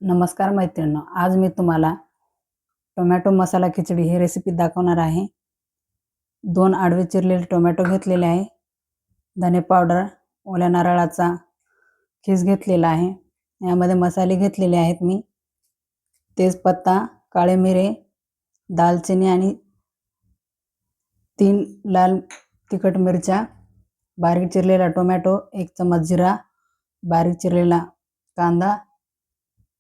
नमस्कार मैत्रिणींनो, आज मी तुम्हाला टोमॅटो मसाला खिचडी ही रेसिपी दाखवणार आहे। 2 आडवे चिरलेले टोमॅटो घेतलेले आहे, धने पावडर, ओल्या नारळाचा खीस घेतलेला आहे। यामध्ये मसाले घेतलेले आहेत मी तेजपत्ता, काळे मिरे, दालचिनी आणि 3 लाल तिखट मिरच्या, बारीक चिरलेला टोमॅटो, 1 चमच जिरा, बारीक चिरलेला कांदा,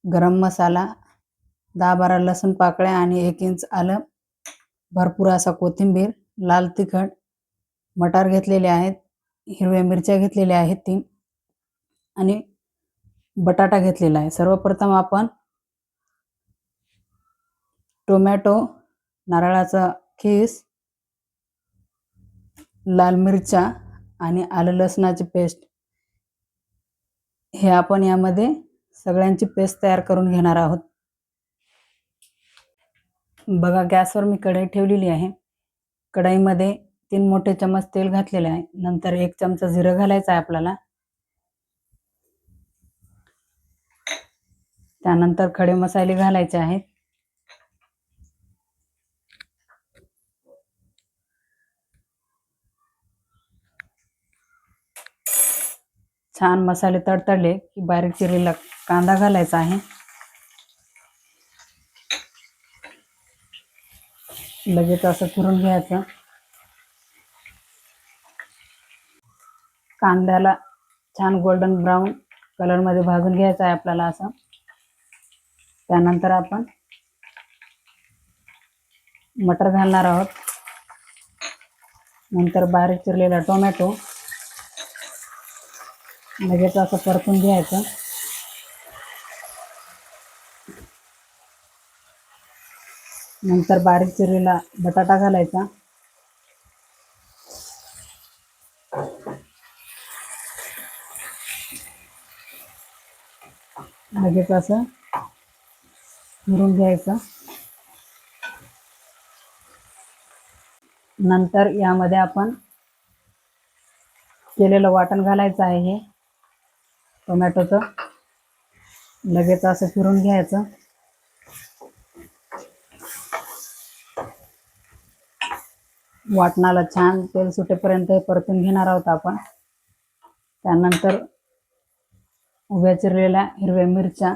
गरम मसाला, 10-12 लसूण पाकळ्या आणि 1 इंच आलं, भरपूर असा कोथिंबीर, लाल तिखट, मटार घेतलेले आहेत, हिरव्या मिरच्या घेतलेल्या आहेत 3 आणि बटाटा घेतलेला आहे। सर्वप्रथम आपण टोमॅटो, नारळाचा खीस, लाल मिरच्या आणि आलं लसणाची पेस्ट हे आपण यामध्ये सगळ्यांची पेस्ट तयार करून घेणार आहोत। बघा, गॅसवर मी कढई ठेवलेली आहे। कढईमध्ये 3 मोठे चमच तेल घातलेले आहे। नंतर 1 चमचा जिरं घालायचं आहे आपल्याला। त्यानंतर खडे मसाले घालायचे आहेत। छान मसाले तडतडले की बारीक चिरलेला कांदा घालायचा आहे। लगेच असं फिरून घ्यायचं। कांद्याला छान गोल्डन ब्राउन कलर मध्ये भाजून घ्यायचं आहे आपल्याला असं। त्यानंतर आपण मटर घालणार आहोत। नंतर बारीक चिरलेला टोमॅटो लगेच असं परतून घ्यायचं। नंतर बारीक चिरलेला बटाटा घालायचा। लगेच असं फिरून घ्यायचं। नंतर यामध्ये आपण केलेलं वाटण घालायचं आहे हे टोमॅटोचं। लगेच असं फिरून घ्यायचं। वाटणाला छान तेल सुटेपर्यंत परतून घेणार आहोत आपण। त्यानंतर उभ्या चिरलेल्या हिरव्या मिरच्या,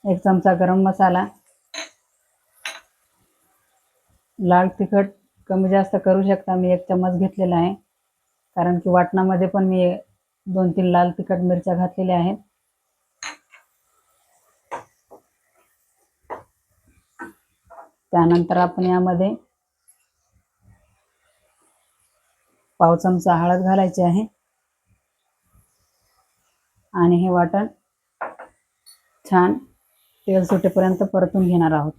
1 चमचा गरम मसाला, लाल तिखट कमी जास्त करू शकता, मी 1 चमच घेतलेला आहे कारण की वाटणामध्ये पण मी 2-3 लाल तिखट मिरच्या घातलेल्या आहेत। त्यानंतर आपण यामध्ये पाव चमचा हळद घालायची आहे आणि हे वाटण छान तेल सुटेपर्यंत परतून घेणार आहोत।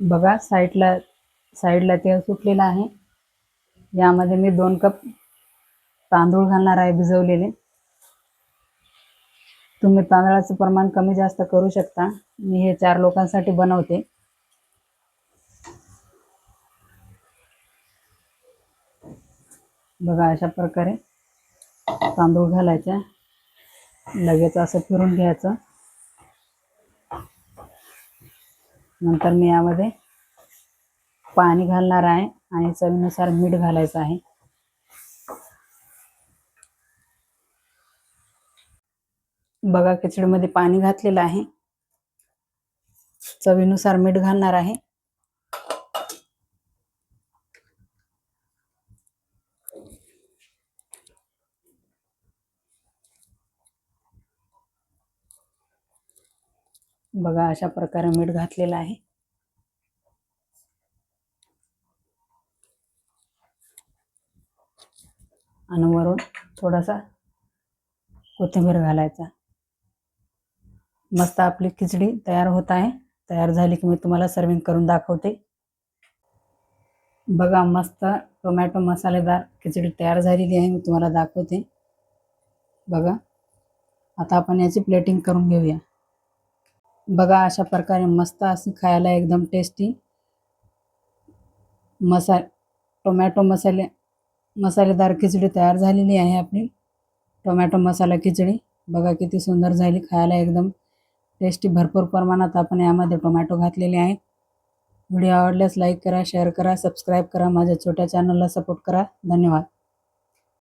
बघा, साईडला तेल सुटलेलं आहे। यामध्ये मी 2 कप तांदूळ घालणार आहे भिजवलेले। तुम्ही तांदळाचं प्रमाण कमी जास्त करू शकता, मी हे 4 लोकांसाठी बनवते। बघा, अशा प्रकारे तांदूळ घालायचे। लगेच असं फिरून घ्यायचं। नंतर मी यामध्ये पाणी घालणार आहे आणि चवीनुसार मीठ घालायचं आहे। बघा, खिचडीमध्ये पाणी घातलेलं आहे। चवीनुसार मीठ घालणार आहे। बघा, अशा प्रकारे मीठ घातलेलं आहे। आणि वरून थोडासा कोथिंबीर घालायचा। मस्त आपली खिचडी तयार होत आहे। तयार झाली की मी तुम्हाला सर्विंग करून दाखवते। बघा, मस्त टोमॅटो मसालेदार खिचडी तयार झालेली आहे, मी तुम्हाला दाखवते। बघा, आता आपण याची प्लेटिंग करून घेऊया। बघा, अशा प्रकारे मस्त अशी खायला एकदम टेस्टी टोमॅटो मसालेदार खिचडी तयार झालेली आहे आपली टोमॅटो मसाला खिचडी। बघा किती सुंदर झाली, खायला एकदम टेस्टी. भरपूर प्रमाणात आपण यामध्ये टोमॅटो घातलेले आहे. व्हिडिओ आवडल्यास लाईक करा, शेअर करा, सबस्क्राईब करा. माझ्या छोट्या चॅनलला सपोर्ट करा. धन्यवाद.